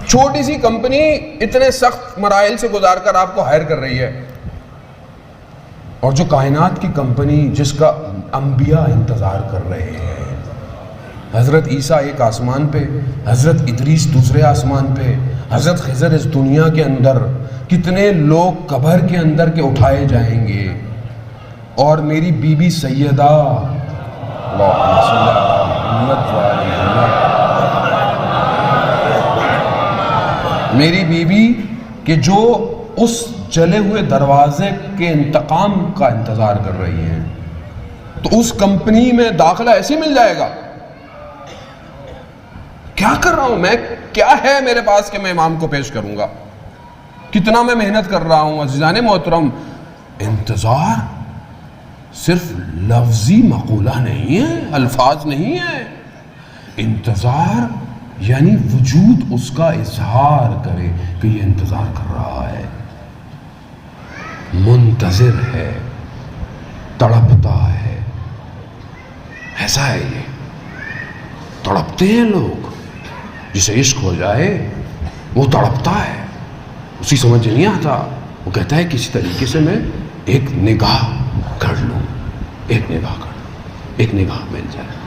چھوٹی سی کمپنی اتنے سخت مراحل سے گزار کر آپ کو ہائر کر رہی ہے، اور جو کائنات کی کمپنی جس کا انبیاء انتظار کر رہے ہیں، حضرت عیسیٰ ایک آسمان پہ، حضرت ادریس دوسرے آسمان پہ، حضرت خضر اس دنیا کے اندر، کتنے لوگ قبر کے اندر کے اٹھائے جائیں گے، اور میری بی بی سیدہ اللہم صلی علی محمد و آل محمد، میری بیوی کہ جو اس جلے ہوئے دروازے کے انتقام کا انتظار کر رہی ہیں، تو اس کمپنی میں داخلہ ایسے مل جائے گا. کیا کر رہا ہوں میں، کیا ہے میرے پاس کہ میں امام کو پیش کروں گا، کتنا میں محنت کر رہا ہوں. عزیزان محترم، انتظار صرف لفظی مقولہ نہیں ہے، الفاظ نہیں ہے. انتظار یعنی وجود اس کا اظہار کرے کہ یہ انتظار کر رہا ہے، منتظر ہے، تڑپتا ہے. ایسا ہے، یہ تڑپتے ہیں لوگ. جسے عشق ہو جائے وہ تڑپتا ہے، اسی سمجھ نہیں آتا، وہ کہتا ہے کسی طریقے سے میں ایک نگاہ کر لوں، ایک نگاہ کر لوں، ایک نگاہ مل جائے.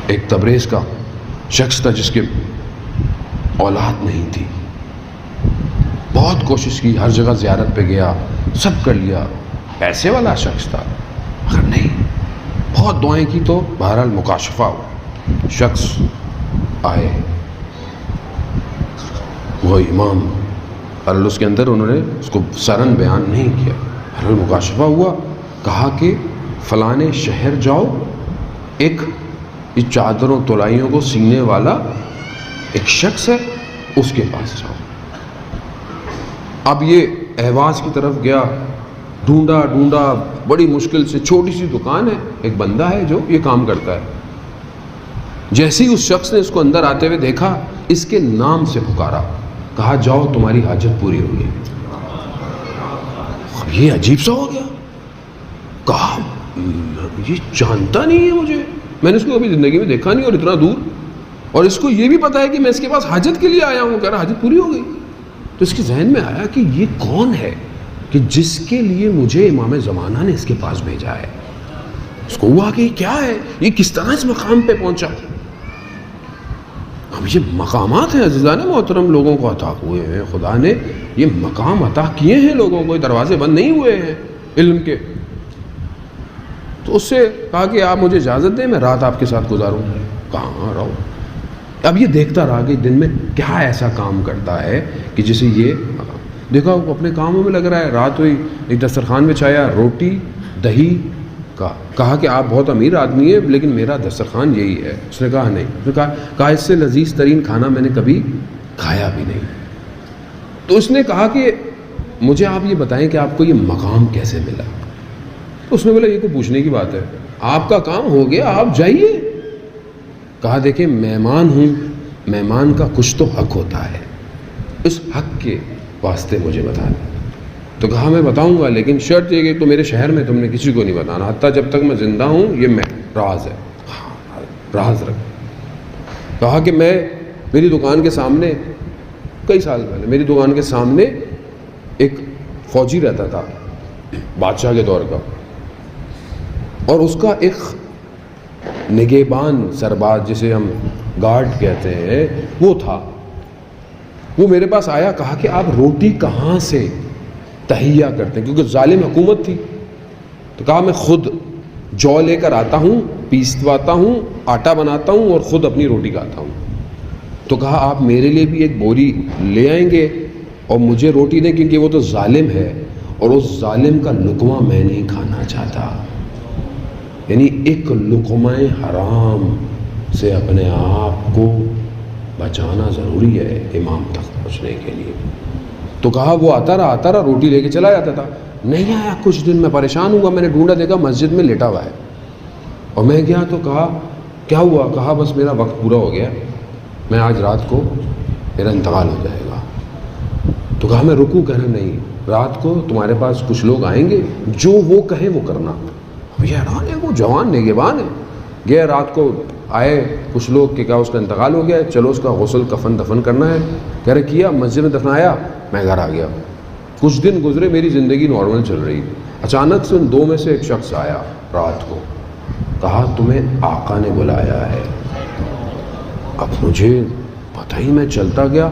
ایک تبریز کا شخص تھا جس کے اولاد نہیں تھی، بہت کوشش کی، ہر جگہ زیارت پہ گیا، سب کر لیا، پیسے والا شخص تھا مگر نہیں. بہت دعائیں کی تو بہرحال مکاشفہ ہوا. شخص آئے، وہ امام اس کے اندر انہوں نے اس کو سرن بیان نہیں کیا، بہرحال مکاشفہ ہوا. کہا کہ فلانے شہر جاؤ، ایک اس چادروں تلائیوں کو سینے والا ایک شخص ہے، اس کے پاس جاؤ. اب یہ اہواز کی طرف گیا، ڈھونڈا ڈھونڈا، بڑی مشکل سے، چھوٹی سی دکان ہے، ایک بندہ ہے جو یہ کام کرتا ہے. جیسے ہی اس شخص نے اس کو اندر آتے ہوئے دیکھا، اس کے نام سے پکارا، کہا جاؤ تمہاری حاجت پوری ہوگی. اب یہ عجیب سا ہو گیا، کہا یہ جانتا نہیں ہے مجھے، میں نے اس کو کبھی زندگی میں دیکھا نہیں، اور اتنا دور، اور اس کو یہ بھی پتا ہے کہ میں اس کے پاس حاجت کے لیے آیا ہوں. کہہ رہا حاجت پوری ہو گئی. تو اس کے ذہن میں آیا کہ یہ کون ہے کہ جس کے لیے مجھے امام زمانہ نے اس کے پاس بھیجا ہے. اس کو ہوا کہ یہ کیا ہے، یہ کس طرح اس مقام پہ پہنچا. اب یہ مقامات ہیں عزیزان محترم، لوگوں کو عطا ہوئے ہیں، خدا نے یہ مقام عطا کیے ہیں لوگوں کو، دروازے بند نہیں ہوئے ہیں علم کے. تو اس سے کہا کہ آپ مجھے اجازت دیں، میں رات آپ کے ساتھ گزاروں. کہاں رہو. اب یہ دیکھتا رہا کہ دن میں کیا ایسا کام کرتا ہے کہ جسے یہ دیکھا وہ اپنے کاموں میں لگ رہا ہے. رات ہوئی، ایک دسترخوان بچھایا، روٹی دہی کا. کہا کہ آپ بہت امیر آدمی ہیں لیکن میرا دسترخوان یہی ہے. اس نے کہا نہیں. اس نے کہا اس سے لذیذ ترین کھانا میں نے کبھی کھایا بھی نہیں. تو اس نے کہا کہ مجھے آپ یہ بتائیں کہ آپ کو یہ مقام کیسے ملا. اس نے بولا یہ کوئی پوچھنے کی بات ہے، آپ کا کام ہو گیا، آپ جائیے. کہا دیکھیں مہمان ہوں، مہمان کا کچھ تو حق ہوتا ہے، اس حق کے واسطے مجھے بتا دیں. تو کہا میں بتاؤں گا، لیکن شرط یہ کہ تو میرے شہر میں تم نے کسی کو نہیں بتانا، حتیٰ جب تک میں زندہ ہوں، یہ میں راز ہے. راز رکھ. کہا کہ میری دکان کے سامنے کئی سال پہلے میری دکان کے سامنے ایک فوجی رہتا تھا بادشاہ کے دور کا، اور اس کا ایک نگہبان سرباز جسے ہم گارڈ کہتے ہیں وہ تھا. وہ میرے پاس آیا، کہا کہ آپ روٹی کہاں سے تہیا کرتے ہیں، کیونکہ ظالم حکومت تھی. تو کہا میں خود جو لے کر آتا ہوں، پیسواتا ہوں، آٹا بناتا ہوں اور خود اپنی روٹی کھاتا ہوں. تو کہا آپ میرے لیے بھی ایک بوری لے آئیں گے اور مجھے روٹی دیں، کیونکہ وہ تو ظالم ہے اور اس ظالم کا لقمہ میں نہیں کھانا چاہتا. یعنی ایک لقمہ حرام سے اپنے آپ کو بچانا ضروری ہے امام تک پہنچنے کے لیے. تو کہا وہ آتا رہا روٹی لے کے چلا جاتا تھا. نہیں آیا کچھ دن، میں پریشان ہوا، میں نے ڈھونڈا، دیکھا مسجد میں لیٹا ہوا ہے. اور میں گیا تو کہا کیا ہوا. کہا بس میرا وقت پورا ہو گیا، میں آج رات کو میرا انتقال ہو جائے گا. تو کہا میں رکوں. کہنا نہیں، رات کو تمہارے پاس کچھ لوگ آئیں گے، جو وہ کہیں وہ کرنا. یہ حیران ہے، وہ جوان نگہبان ہے، گئے رات کو آئے کچھ لوگ کہ کیا اس کا انتقال ہو گیا ہے، چلو اس کا غسل کفن دفن کرنا ہے. کہہ رہے کیا، مسجد میں دفنایا، میں گھر آ گیا. کچھ دن گزرے، میری زندگی نارمل چل رہی. اچانک سے ان دو میں سے ایک شخص آیا رات کو، کہا تمہیں آقا نے بلایا ہے. اب مجھے پتہ ہی، میں چلتا گیا،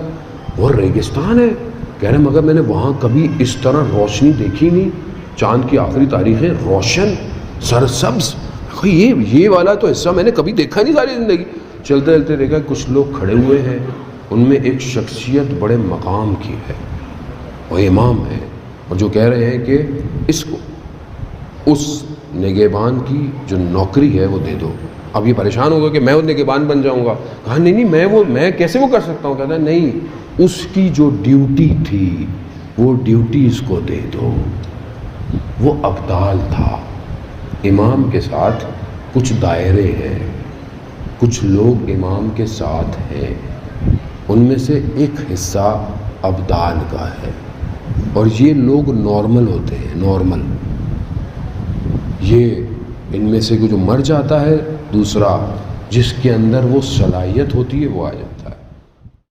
وہ ریگستان ہے. کہہ رہے مگر میں نے وہاں کبھی اس طرح روشنی دیکھی نہیں. چاند کی آخری تاریخیں، روشن، سرسبز. یہ والا تو حصہ میں نے کبھی دیکھا نہیں ساری زندگی. چلتے چلتے دیکھا کچھ لوگ کھڑے ہوئے ہیں، ان میں ایک شخصیت بڑے مقام کی ہے، وہ امام ہے، اور جو کہہ رہے ہیں کہ اس کو اس نگہبان کی جو نوکری ہے وہ دے دو. اب یہ پریشان ہوگا کہ میں وہ نگہبان بن جاؤں گا. کہا نہیں میں کیسے وہ کر سکتا ہوں. کہتا ہے نہیں، اس کی جو ڈیوٹی تھی وہ ڈیوٹی اس کو دے دو. وہ ابدال تھا. امام کے ساتھ کچھ دائرے ہیں، کچھ لوگ امام کے ساتھ ہیں، ان میں سے ایک حصہ ابدال کا ہے، اور یہ لوگ نارمل ہوتے ہیں. نارمل یہ ان میں سے جو مر جاتا ہے، دوسرا جس کے اندر وہ صلاحیت ہوتی ہے وہ آ جاتا ہے.